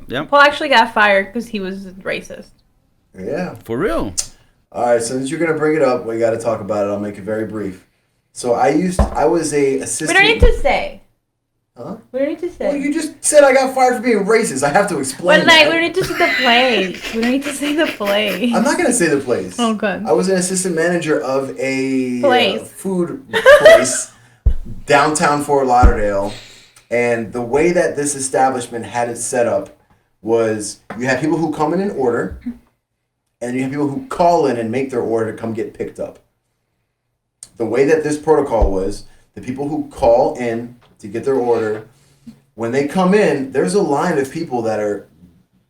Yep. Paul actually got fired because he was racist. Yeah. For real. All right, since you're gonna bring it up, we got to talk about it. I'll make it very brief. So I was a We assistant. don't need to say. Huh? We don't need to say. Well, you just said I got fired for being racist. I have to explain. But like, that. we don't need to say the place. We don't need to say the place. I'm not gonna say the place. Oh, good. I was an assistant manager of a Place. food place downtown Fort Lauderdale, and the way that this establishment had it set up was you have people who come in and order, and you have people who call in and make their order to come get picked up. The way that this protocol was, the people who call in to get their order, when they come in, there's a line of people that are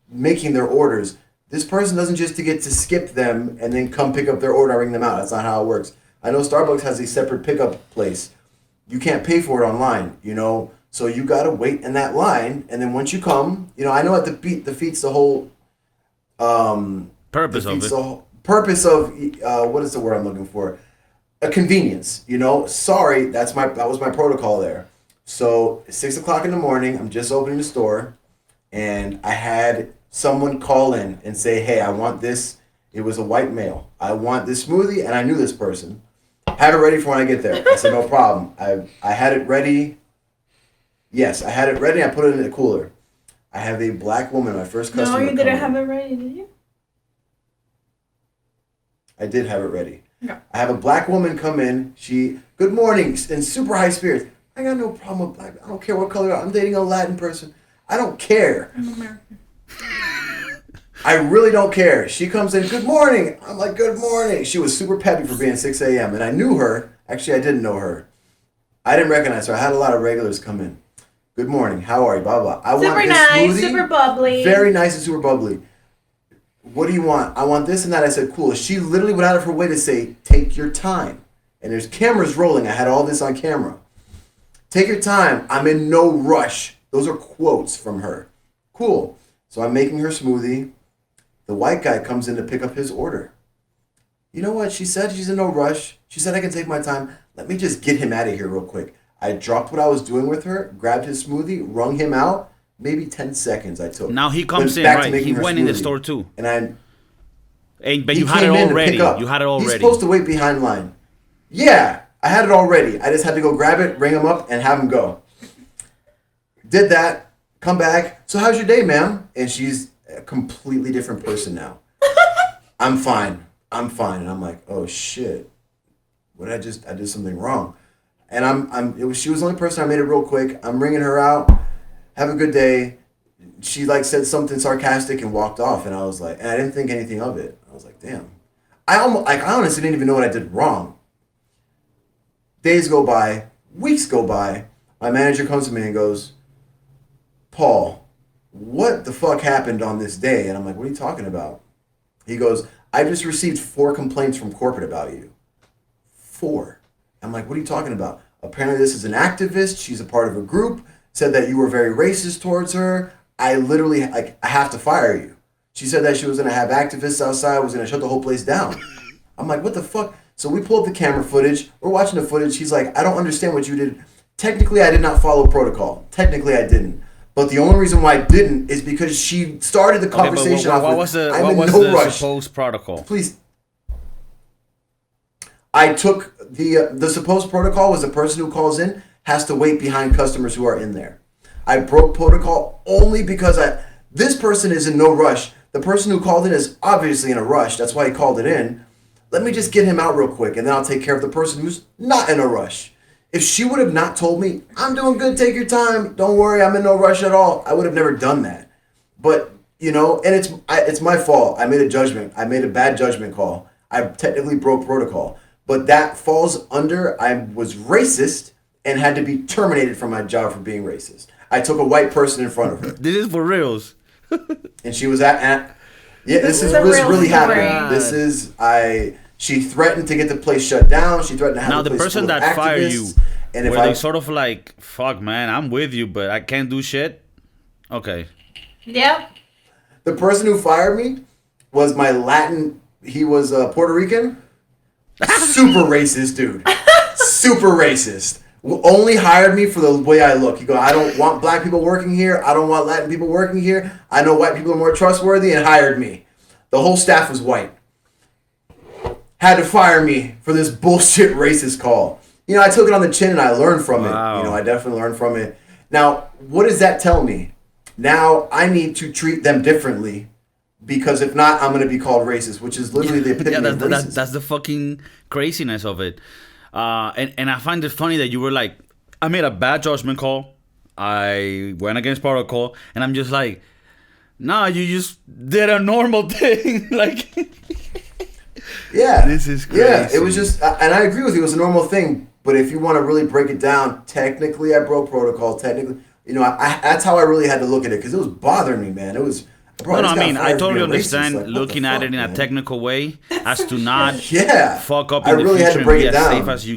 making their orders. This person doesn't just get to skip them and then come pick up their order and bring them out. That's not how it works. I know Starbucks has a separate pickup place. You can't pay for it online, so you gotta wait in that line, and then once you come, I know it defeats the whole Purpose of it. the purpose of what is the word I'm looking for? A convenience. Sorry, that was my protocol there. So 6:00 in the morning, I'm just opening the store, and I had someone call in and say, "Hey, I want this." It was a white male. "I want this smoothie," and I knew this person. "Have it ready for when I get there." I said, "No problem." I had it ready. Yes, I had it ready. I put it in the cooler. I have a black woman, my first customer. No, you come didn't in. have it ready, did you? I did have it ready. No. I have a black woman come in. Good morning, in super high spirits. "I got no problem with black. I don't care what color. I'm dating a Latin person. I don't care. I'm American. I really don't care." She comes in, "Good morning." I'm like, "Good morning." She was super peppy for being 6 a.m. And I knew her. Actually, I didn't know her. I didn't recognize her. I had a lot of regulars come in. "Good morning. How are you? Blah, blah. I want Super this nice, smoothie. super bubbly. Very nice and super bubbly. "What do you want?" "I want this and that." I said, "Cool." She literally went out of her way to say, "Take your time." And there's cameras rolling. I had all this on camera. "Take your time. I'm in no rush." Those are quotes from her. Cool. So I'm making her smoothie. The white guy comes in to pick up his order. You know what? She said she's in no rush. She said I can take my time. Let me just get him out of here real quick. I dropped what I was doing with her, grabbed his smoothie, wrung him out. Maybe 10 seconds I took. Now he comes Went in, back to right? making He her went in the smoothie. store too. And But he you had it came in to already. pick up. You had it He's already. supposed to wait behind line. Yeah, I had it already. I just had to go grab it, ring him up, and have him go. Did that, come back. "So how's your day, ma'am?" And she's a completely different person now. I'm fine. And I'm like, "Oh shit. I did something wrong." And she was the only person. I made it real quick. I'm ringing her out. "Have a good day." She said something sarcastic and walked off, and I was like, and I didn't think anything of it. I was like, damn. I honestly didn't even know what I did wrong. Days go by, weeks go by. My manager comes to me and goes, "Paul, what the fuck happened on this day?" And I'm like, "What are you talking about?" He goes, "I just received 4 complaints from corporate about you." 4. I'm like, "What are you talking about?" "Apparently this is an activist. She's a part of a group. Said that you were very racist towards her. I literally, I have to fire you." She said that she was going to have activists outside, was going to shut the whole place down. I'm like, "What the fuck?" So we pull up the camera footage. We're watching the footage. She's like, "I don't understand what you did. Technically, I did not follow protocol. Technically, I didn't. But the only reason why I didn't is because she started the conversation off what with, was I'm in the no rush." supposed protocol? Please. I took the supposed protocol was the person who calls in has to wait behind customers who are in there. I broke protocol only because this person is in no rush. The person who called in is obviously in a rush. That's why he called it in. Let me just get him out real quick, and then I'll take care of the person who's not in a rush. If she would have not told me, "I'm doing good, take your time, don't worry, I'm in no rush at all," I would have never done that. But, and it's my fault. I made a judgment. I made a bad judgment call. I technically broke protocol. But that falls under, I was racist and had to be terminated from my job for being racist. I took a white person in front of her. This is for reals. And she was yeah, this is a real really story. happened. She threatened to get the place shut down. She threatened to have Now the the place person full of that fired you, activists. And were they sort of like, "Fuck, man, I'm with you, but I can't do shit"? Okay. Yep. The person who fired me was my Latin. He was Puerto Rican. Super racist dude. Super racist. only hired me for the way I look. He go, I don't want black people working here. I don't want Latin people working here. I know white people are more trustworthy, and hired me. The whole staff was white. Had to fire me for this bullshit racist call. You know, I took it on the chin and I learned from it. Wow. You know, I definitely learned from it. Now, what does that tell me? Now I need to treat them differently, because if not, I'm going to be called racist, which is literally the epitome of racism. That's the fucking craziness of it. And I find it funny that you were like, I made a bad judgment call. I went against protocol, and I'm just like, nah, you just did a normal thing. Like, yeah, this is crazy. Yeah, it was just, and I agree with you, it was a normal thing. But if you want to really break it down, technically I broke protocol. Technically, you know, I that's how I really had to look at it, because it was bothering me, man. It was. Bro, no, I I mean, I totally understand. understand looking at it in a technical way as to not Yeah, fuck up I in the really had to future and break be it as down. safe as you